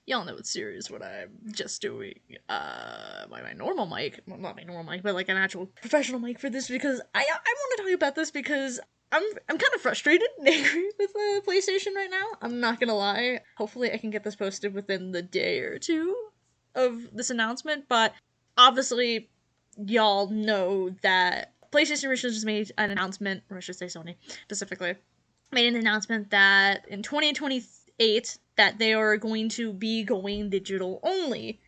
Y'all know it's serious what I'm just doing. My normal mic, well, not my normal mic, but like an actual professional mic for this because I want to talk about this because I'm kind of frustrated and angry with PlayStation right now. I'm not gonna lie. Hopefully, I can get this posted within the day or two of this announcement. But obviously, y'all know that PlayStation recently just made an announcement, or I should say Sony specifically, made an announcement that in 2028 that they are going to be going digital only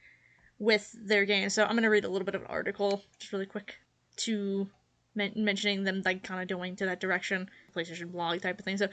with their games. So I'm going to read a little bit of an article, just really quick, to mentioning them like kind of going to that direction, PlayStation blog type of thing. So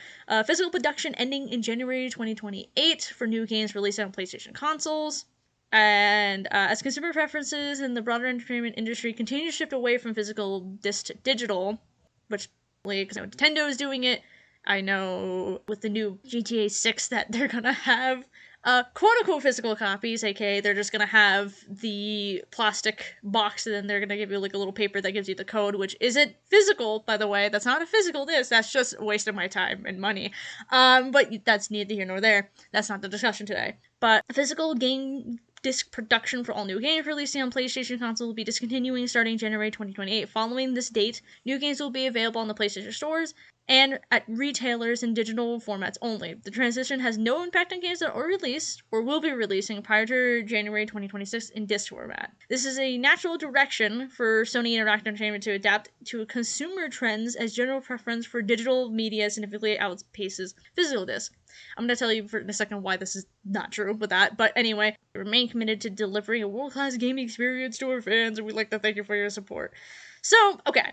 physical production ending in January 2028 for new games released on PlayStation consoles. And as consumer preferences in the broader entertainment industry continue to shift away from physical disc to digital, which because Nintendo is doing it, I know with the new GTA 6 that they're gonna have quote-unquote physical copies, aka they're just gonna have the plastic box and then they're gonna give you like a little paper that gives you the code, which isn't physical, by the way. That's not a physical disc. That's just a waste of my time and money. But that's neither here nor there. That's not the discussion today. But physical game disc production for all new games releasing on PlayStation console will be discontinuing starting January 2028. Following this date, new games will be available on the PlayStation stores and at retailers in digital formats only. The transition has no impact on games that are released or will be releasing prior to January 2026 in disc format. This is a natural direction for Sony Interactive Entertainment to adapt to consumer trends as general preference for digital media significantly outpaces physical disc. I'm going to tell you in a second why this is not true with that, but anyway, we remain committed to delivering a world-class gaming experience to our fans, and we'd like to thank you for your support. So, okay.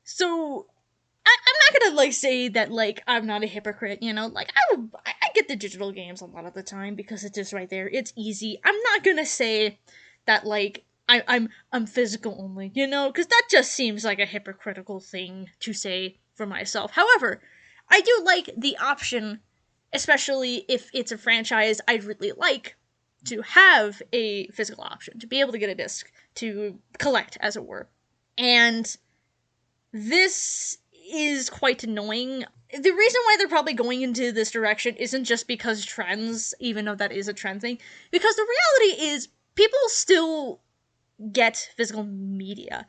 So, I'm not gonna, say that, I'm not a hypocrite, Like, I get the digital games a lot of the time because it's just right there. It's easy. I'm not gonna say that, I'm physical only, Because that just seems like a hypocritical thing to say for myself. However, I do like the option, especially if it's a franchise I'd really like, to have a physical option, to be able to get a disc, to collect, as it were. And this is quite annoying. The reason why they're probably going into this direction isn't just because trends, even though that is a trend thing, because the reality is people still get physical media.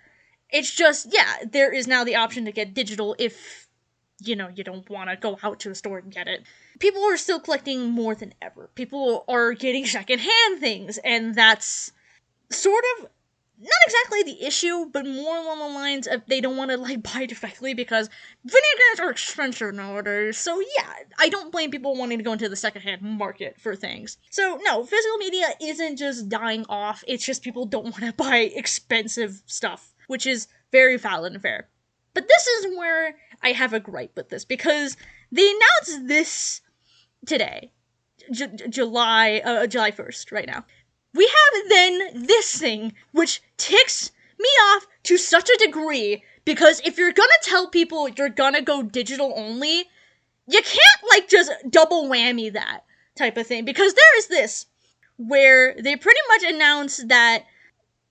It's just, there is now the option to get digital if, you don't want to go out to a store and get it. People are still collecting more than ever. People are getting secondhand things, and that's sort of not exactly the issue, but more along the lines of they don't want to buy directly because video games are expensive nowadays. So I don't blame people wanting to go into the secondhand market for things. So no, physical media isn't just dying off. It's just people don't want to buy expensive stuff, which is very valid and fair. But this is where I have a gripe with this because they announced this today, July 1st, right now. We have then this thing, which ticks me off to such a degree, because if you're gonna tell people you're gonna go digital only, you can't, just double whammy that type of thing, because there is this, where they pretty much announced that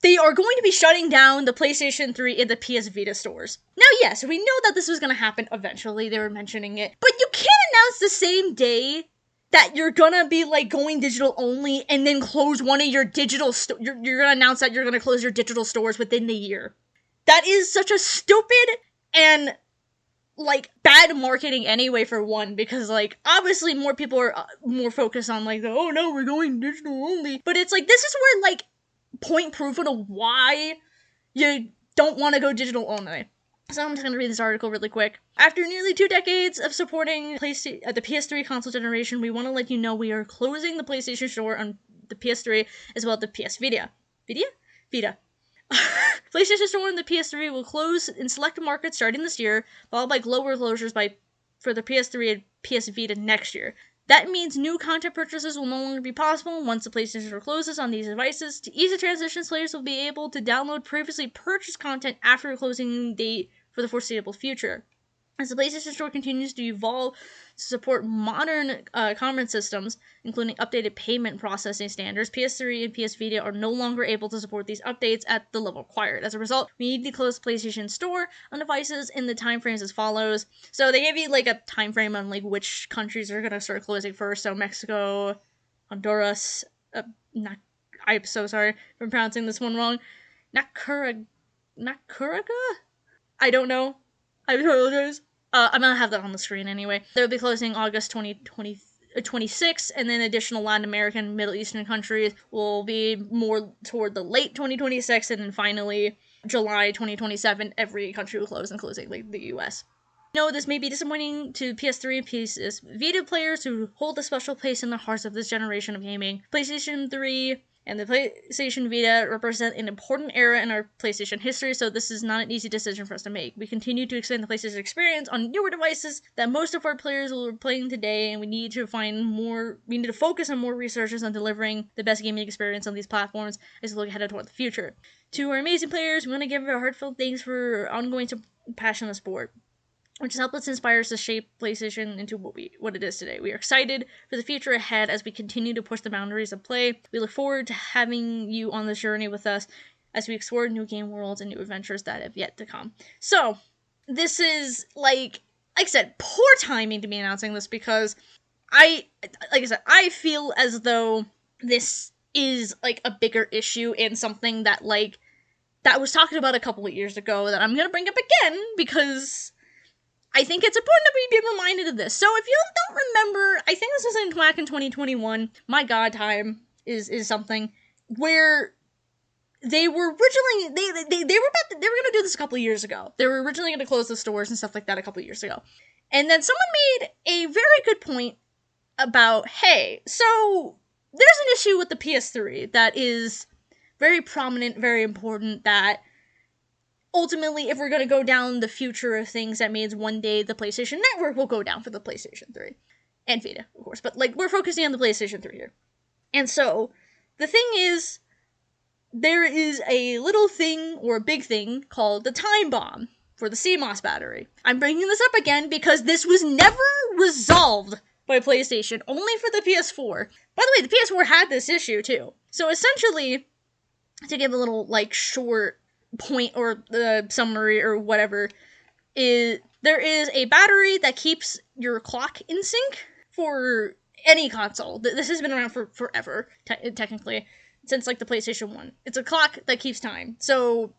they are going to be shutting down the PlayStation 3 and the PS Vita stores. Now, yes, we know that this was gonna happen eventually, they were mentioning it, but you can't announce the same day that you're gonna be, going digital only and then close one of your digital you're gonna announce that you're gonna close your digital stores within the year. That is such a stupid and, bad marketing anyway, for one, because, obviously more people are more focused on, oh no, we're going digital only. But it's this is where, point proof of why you don't want to go digital only. So I'm just going to read this article really quick. After nearly 2 decades of supporting the PS3 console generation, we want to let you know we are closing the PlayStation Store on the PS3 as well as the PS Vita. Vita. PlayStation Store and the PS3 will close in select markets starting this year, followed by global closures for the PS3 and PS Vita next year. That means new content purchases will no longer be possible once the PlayStation Store closes on these devices. To ease the transition, players will be able to download previously purchased content after a closing date for the foreseeable future. As the PlayStation Store continues to evolve to support modern commerce systems, including updated payment processing standards, PS3 and PS Vita are no longer able to support these updates at the level required. As a result, we need to close the PlayStation Store on devices in the time frames as follows. So they gave you a time frame on which countries are going to start closing first. So Mexico, Honduras, not, I'm so sorry if I'm pronouncing this one wrong. Nakuraga? I don't know. I apologize. I'm gonna have that on the screen anyway. They'll be closing August 2026, and then additional Latin American, Middle Eastern countries will be more toward the late 2026, and then finally July 2027, every country will close, including like the US. No, this may be disappointing to PS3 and PS Vita players who hold a special place in the hearts of this generation of gaming. PlayStation 3 and the PlayStation Vita represent an important era in our PlayStation history, so this is not an easy decision for us to make. We continue to expand the PlayStation experience on newer devices that most of our players are playing today, and we need to focus on more researchers on delivering the best gaming experience on these platforms as we look ahead toward the future. To our amazing players, we want to give our heartfelt thanks for ongoing passion in the sport, which has helped us inspire us to shape PlayStation into what it is today. We are excited for the future ahead as we continue to push the boundaries of play. We look forward to having you on this journey with us as we explore new game worlds and new adventures that have yet to come. So, this is, like I said, poor timing to be announcing this, because I feel as though this is, like, a bigger issue and something that, like, that was talked about a couple of years ago that I'm gonna bring up again, because I think it's important that we be reminded of this. So if you don't remember, I think this was back in 2021. My God, time is something where they were originally they were gonna do this a couple of years ago. They were originally gonna close the stores and stuff like that a couple of years ago. And then someone made a very good point about, hey, so there's an issue with the PS3 that is very prominent, very important, that ultimately, if we're going to go down the future of things, that means one day the PlayStation Network will go down for the PlayStation 3. And Vita, of course. But, like, we're focusing on the PlayStation 3 here. And so, the thing is, there is a little thing, or a big thing, called the time bomb for the CMOS battery. I'm bringing this up again because this was never resolved by PlayStation, only for the PS4. By the way, the PS4 had this issue, too. So, essentially, to give a little, like, short point or the summary or whatever, is there is a battery that keeps your clock in sync for any console. This has been around for forever, technically, since like the PlayStation 1. It's a clock that keeps time, so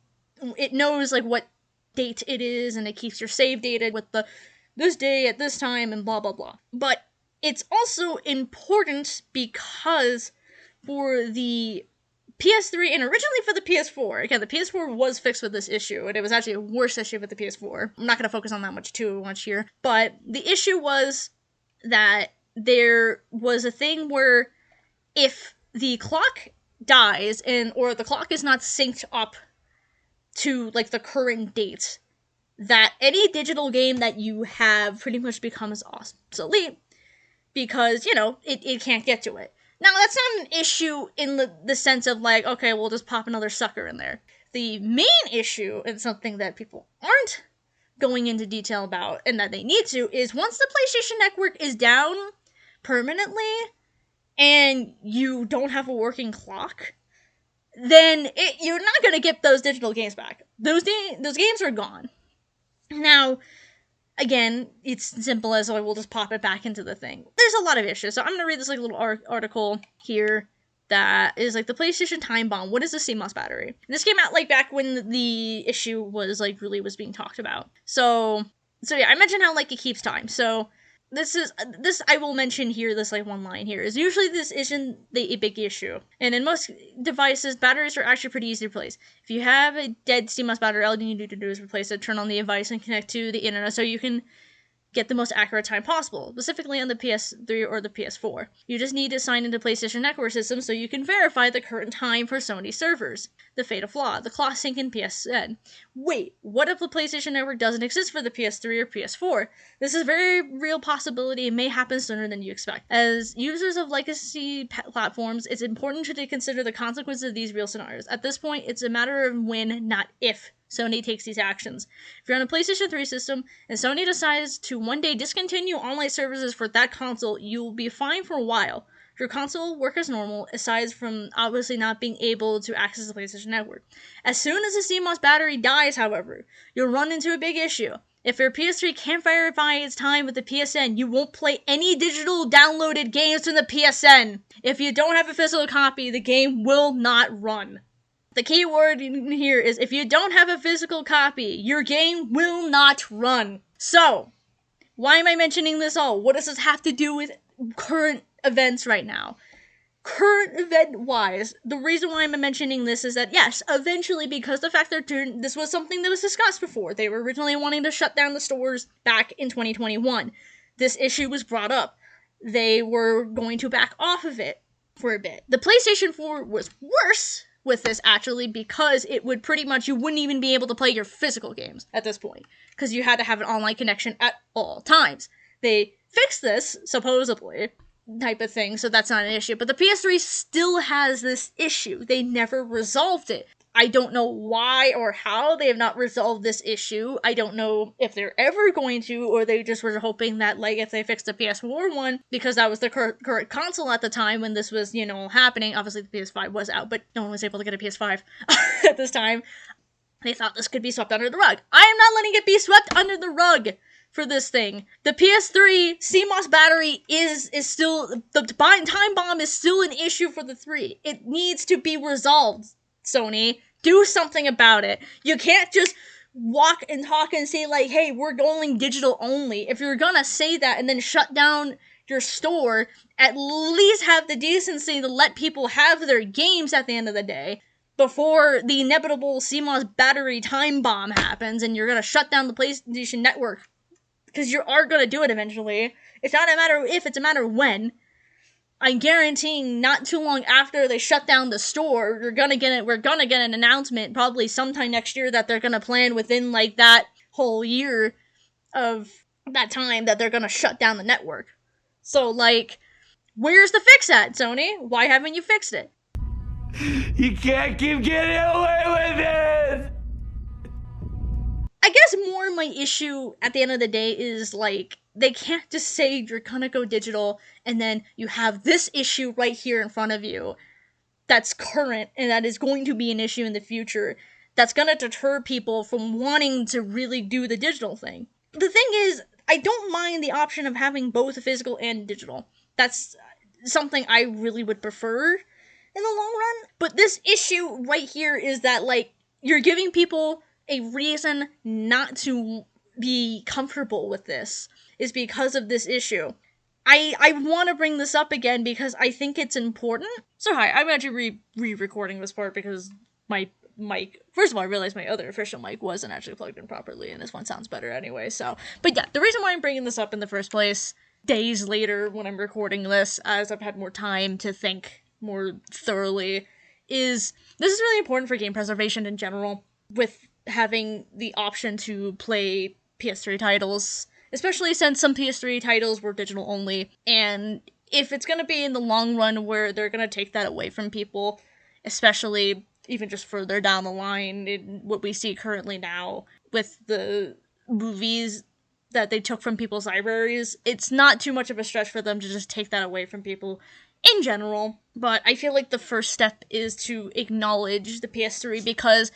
it knows like what date it is, and it keeps your save data with this day at this time and blah blah blah. But it's also important because for the PS3 and originally for the PS4. Again, the PS4 was fixed with this issue, and it was actually a worse issue with the PS4. I'm not going to focus on that too much here. But the issue was that there was a thing where if the clock dies or the clock is not synced up to like the current date, that any digital game that you have pretty much becomes obsolete because, it can't get to it. Now, that's not an issue in the sense of, like, okay, we'll just pop another sucker in there. The main issue, and something that people aren't going into detail about, and that they need to, is once the PlayStation Network is down permanently, and you don't have a working clock, then you're not going to get those digital games back. Those games are gone. Now, again, it's simple as, we'll just pop it back into the thing. There's a lot of issues, so I'm going to read this like little article here that is like the PlayStation Time Bomb. What is the CMOS battery? And this came out like back when the issue was like really was being talked about. So yeah, I mentioned how like it keeps time. So this I will mention here, this like one line here, is usually this isn't a big issue. And in most devices, batteries are actually pretty easy to replace. If you have a dead CMOS battery, all you need to do is replace it, turn on the device, and connect to the internet so you can get the most accurate time possible, specifically on the PS3 or the PS4. You just need to sign into PlayStation Network System so you can verify the current time for Sony servers. The fatal flaw, the clock sync in PSN. Wait, what if the PlayStation Network doesn't exist for the PS3 or PS4? This is a very real possibility and may happen sooner than you expect. As users of legacy platforms, it's important to consider the consequences of these real scenarios. At this point, it's a matter of when, not if, Sony takes these actions. If you're on a PlayStation 3 system and Sony decides to one day discontinue online services for that console, you'll be fine for a while. Your console will work as normal, aside from obviously not being able to access the PlayStation Network. As soon as the CMOS battery dies, however, you'll run into a big issue. If your PS3 can't verify its time with the PSN, you won't play any digital downloaded games from the PSN. If you don't have a physical copy, the game will not run. The key word in here is if you don't have a physical copy, your game will not run. So, why am I mentioning this all? What does this have to do with current events right now? Current event-wise, the reason why I'm mentioning this is that, yes, eventually, because the fact that this was something that was discussed before, they were originally wanting to shut down the stores back in 2021. This issue was brought up. They were going to back off of it for a bit. The PlayStation 4 was worse with this, actually, because it would pretty much, you wouldn't even be able to play your physical games at this point, because you had to have an online connection at all times. They fixed this, supposedly, type of thing, so that's not an issue. But the PS3 still has this issue. They never resolved it. I don't know why or how they have not resolved this issue. I don't know if they're ever going to, or they just were hoping that, like, if they fixed the PS4 one, because that was the current console at the time when this was, happening. Obviously, the PS5 was out, but no one was able to get a PS5 at this time. They thought this could be swept under the rug. I am not letting it be swept under the rug for this thing. The PS3 CMOS battery is still, the time bomb is still an issue for the 3. It needs to be resolved, Sony. Do something about it. You can't just walk and talk and say, like, hey, we're going digital only. If you're gonna say that and then shut down your store, at least have the decency to let people have their games at the end of the day before the inevitable CMOS battery time bomb happens and you're gonna shut down the PlayStation Network. Because you are gonna do it eventually. It's not a matter of if, it's a matter of when. I'm guaranteeing not too long after they shut down the store, we're gonna get an announcement probably sometime next year that they're gonna plan within, like, that whole year of that time that they're gonna shut down the network. So, like, where's the fix at, Sony? Why haven't you fixed it? You can't keep getting away with this! I guess more my issue at the end of the day is, like, they can't just say you're gonna go digital and then you have this issue right here in front of you that's current and that is going to be an issue in the future that's gonna deter people from wanting to really do the digital thing. The thing is, I don't mind the option of having both physical and digital. That's something I really would prefer in the long run. But this issue right here is that, like, you're giving people a reason not to be comfortable with this is because of this issue. I want to bring this up again because I think it's important. So hi, I'm actually re-recording this part because my mic, first of all, I realized my other official mic wasn't actually plugged in properly and this one sounds better anyway, so. But yeah, the reason why I'm bringing this up in the first place, days later when I'm recording this, as I've had more time to think more thoroughly, is this is really important for game preservation in general, with having the option to play PS3 titles, especially since some PS3 titles were digital only, and if it's gonna be in the long run where they're gonna take that away from people, especially even just further down the line in what we see currently now with the movies that they took from people's libraries, it's not too much of a stretch for them to just take that away from people in general. But I feel like the first step is to acknowledge the PS3 because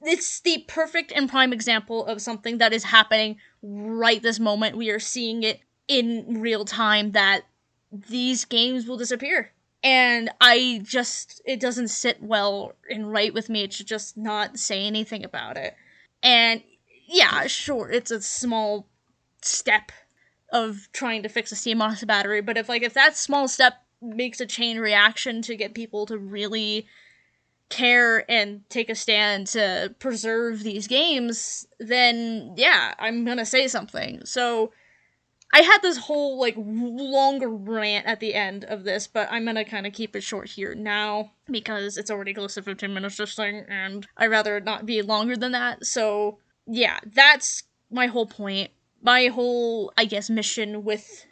it's the perfect and prime example of something that is happening right this moment. We are seeing it in real time that these games will disappear. And it doesn't sit well and right with me to just not say anything about it. And yeah, sure, it's a small step of trying to fix a CMOS battery, but if that small step makes a chain reaction to get people to really care and take a stand to preserve these games, then yeah, I'm gonna say something. So I had this whole, like, longer rant at the end of this, but I'm gonna kind of keep it short here now, because it's already close to 15 minutes, this thing, and I'd rather it not be longer than that. So yeah, that's my whole point. My whole, I guess, mission with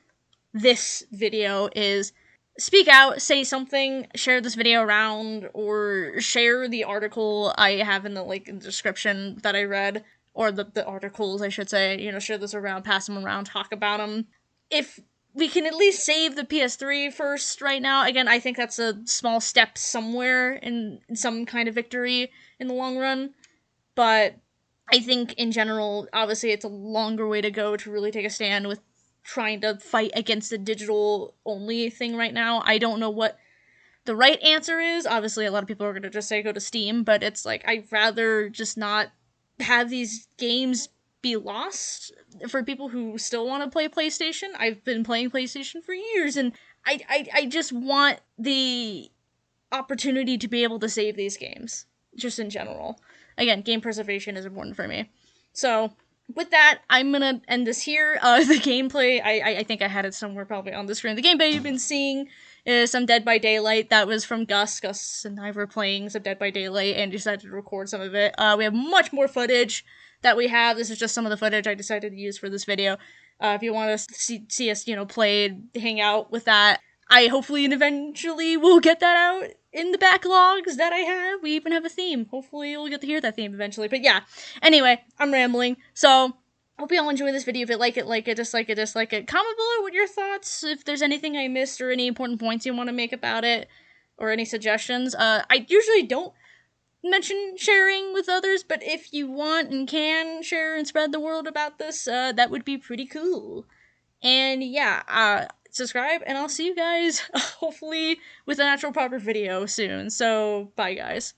this video is speak out, say something, share this video around, or share the article I have in the link in the description that I read, or the articles, I should say, share this around, pass them around, talk about them. If we can at least save the PS3 first right now, again, I think that's a small step somewhere in some kind of victory in the long run, but I think in general, obviously, it's a longer way to go to really take a stand with trying to fight against the digital only thing right now. I don't know what the right answer is. Obviously, a lot of people are going to just say go to Steam, but it's like I'd rather just not have these games be lost for people who still want to play PlayStation. I've been playing PlayStation for years, and I just want the opportunity to be able to save these games, just in general. Again, game preservation is important for me. So, with that, I'm gonna end this here. The gameplay, I think I had it somewhere probably on the screen. The gameplay you've been seeing is some Dead by Daylight. That was from Gus. Gus and I were playing some Dead by Daylight and decided to record some of it. We have much more footage that we have. This is just some of the footage I decided to use for this video. If you want to see us, play, hang out with that, I hopefully and eventually will get that out in the backlogs that I have. We even have a theme. Hopefully you'll get to hear that theme eventually. But yeah, anyway, I'm rambling. So, hope you all enjoy this video. If you like it, dislike it. Comment below what your thoughts, if there's anything I missed or any important points you want to make about it, or any suggestions. I usually don't mention sharing with others, but if you want and can share and spread the word about this, that would be pretty cool. And yeah, subscribe, and I'll see you guys hopefully with an actual proper video soon. So, bye guys.